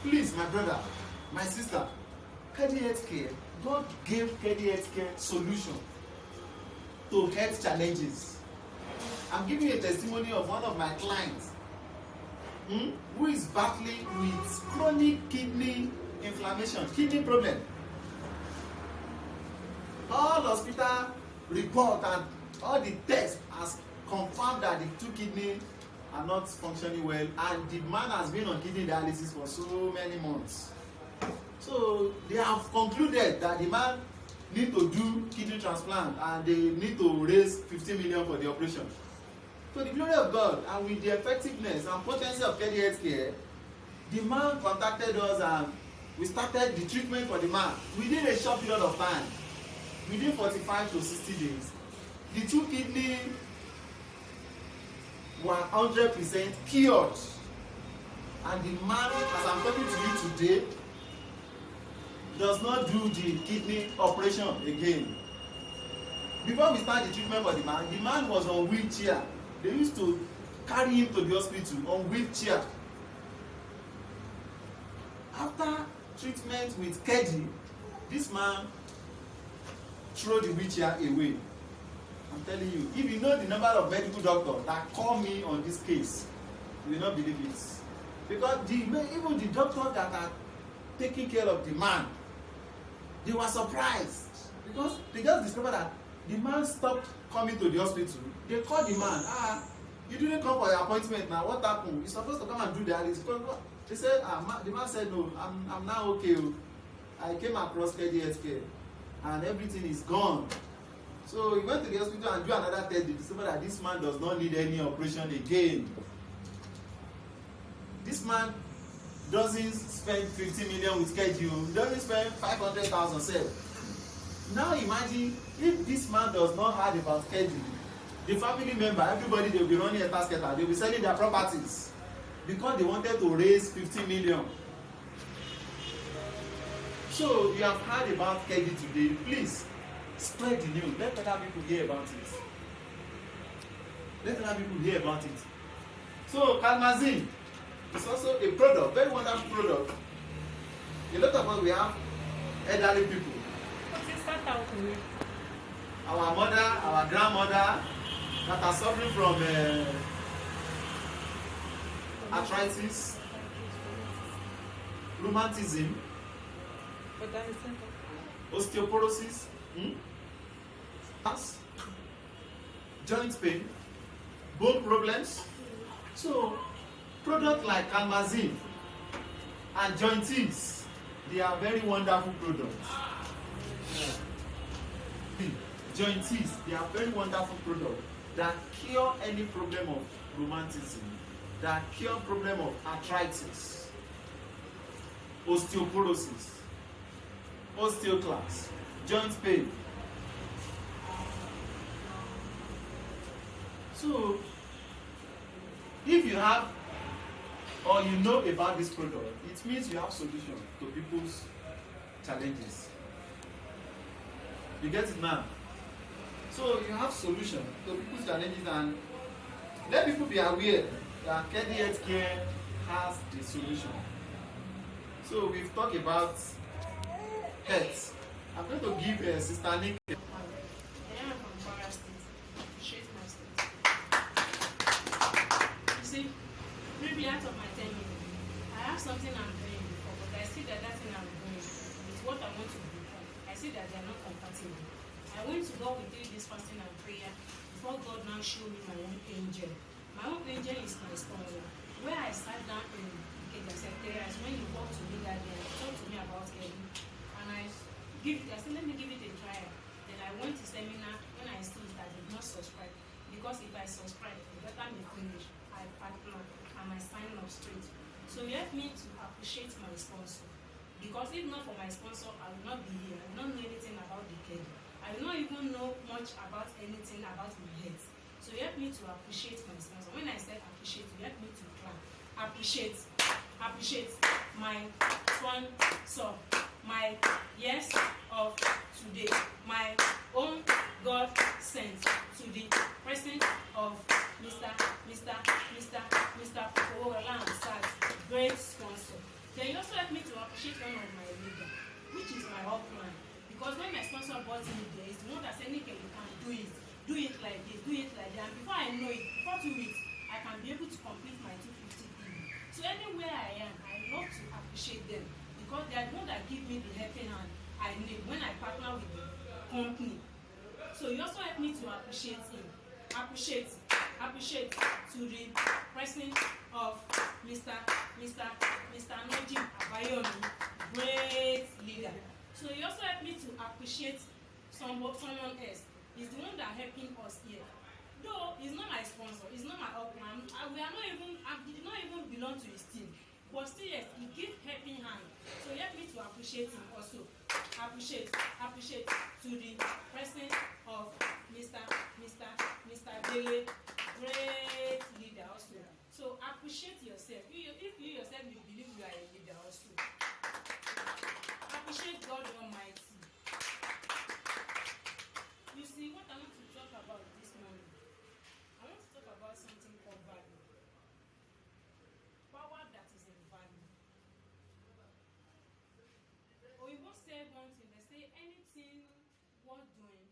Please, my brother, my sister, Kedi Healthcare, God gave Kedi Healthcare solution to health challenges. I'm giving you a testimony of one of my clients who is battling with chronic kidney inflammation, kidney problem. All hospital report and all the tests has confirmed that the two kidneys are not functioning well, and the man has been on kidney dialysis for so many months. So they have concluded that the man need to do kidney transplant and they need to raise 50 million for the operation. To the glory of God and with the effectiveness and potency of Kedi Healthcare, the man contacted us and we started the treatment for the man within a short period of time. Within 45 to 60 days, the two kidneys were 100% cured. And the man, as I'm talking to you today, does not do the kidney operation again. Before we start the treatment for the man was on wheelchair. They used to carry him to the hospital on wheelchair. After treatment with Kedi, this man throw the wheelchair away. I'm telling you, if you know the number of medical doctors that call me on this case, you will not believe it. Because even the doctors that are taking care of the man, they were surprised because they just discovered that the man stopped coming to the hospital. They called the man, you didn't come for your appointment now, what happened? You're supposed to come and do the dialysis. They said, the man said, no, I'm now okay. I came across Kedi Healthcare and everything is gone. So he went to the hospital and do another test. They discovered that this man does not need any operation again. This man doesn't spend 50 million with Kedi, he doesn't spend 500,000 sef. Now imagine if this man does not heard about Kedi, the family member, everybody, they will be running a basket and they will be selling their properties because they wanted to raise 50 million. So you have heard about Kedi today. Please spread the news. Let other people hear about it. Let other people hear about it. So Calmazine is also a product, very wonderful product. A lot of us, we have elderly people. Our mother, our grandmother that are suffering from arthritis, rheumatism, osteoporosis, joint pain, bone problems. So products like Calmazine and Jointees, they are very wonderful products. Jointees, they are very wonderful products that cure any problem of rheumatism, that cure problem of arthritis, osteoporosis, osteoclast, joint pain. So if you have or you know about this product, it means you have solution to people's challenges. You get it now? So you have solution to people's challenges, and let people be aware that Kedi Healthcare has the solution. So we've talked about health. I'm going to give Sister Nick. Maybe out of my 10 minutes, I have something I'm doing before, but I see that thing I'm doing is what I want to become. I see that they are not compatible. I went to God with this fasting and prayer before God now showed me my own angel. My own angel is my sponsor. Where I sat down in the secretariat is when you walked to me that day and talked to me about Kedi. And I said, let me give it a try. Then I went to seminar. When I still I did not subscribe. Because if I subscribe, by the time they finish, I partner and I sign up straight. So you help me to appreciate my sponsor. Because if not for my sponsor, I will not be here. I will not know anything about the Kedi. I will not even know much about anything about my health. So you help me to appreciate my sponsor. When I say appreciate, you help me to clap. Appreciate my sponsor, my yes of today, my own God sent to the presence of Mr. Owalan Sat, great sponsor. Then you also appreciate one of my leader, which is my upline. Because when my sponsor brought me there, it's the one that said, Nika, you can do it like this, do it like that. And before I know it, before 2 weeks, I can be able to complete my 250 PB. So anywhere I am, I love to appreciate them because they are the one that give me the helping hand I need when I partner with the company. So he also helped me to appreciate him. Appreciate to the president of Mr. Nojim Abayomi, great leader. So he also helped me to appreciate someone else. He's the one that helping us here. Though he's not my sponsor, he's not my upline. He did not even belong to his team. But still, yes, he gave helping hand. So he helped me to appreciate him also. Appreciate to the president of Mr. Dele, great leader also. So appreciate yourself. If you yourself you believe you are a leader also. Appreciate God Almighty. You see, what I want to talk about this morning, I want to talk about something called value. Power that is in value. Or you won't say one thing, they say anything worth doing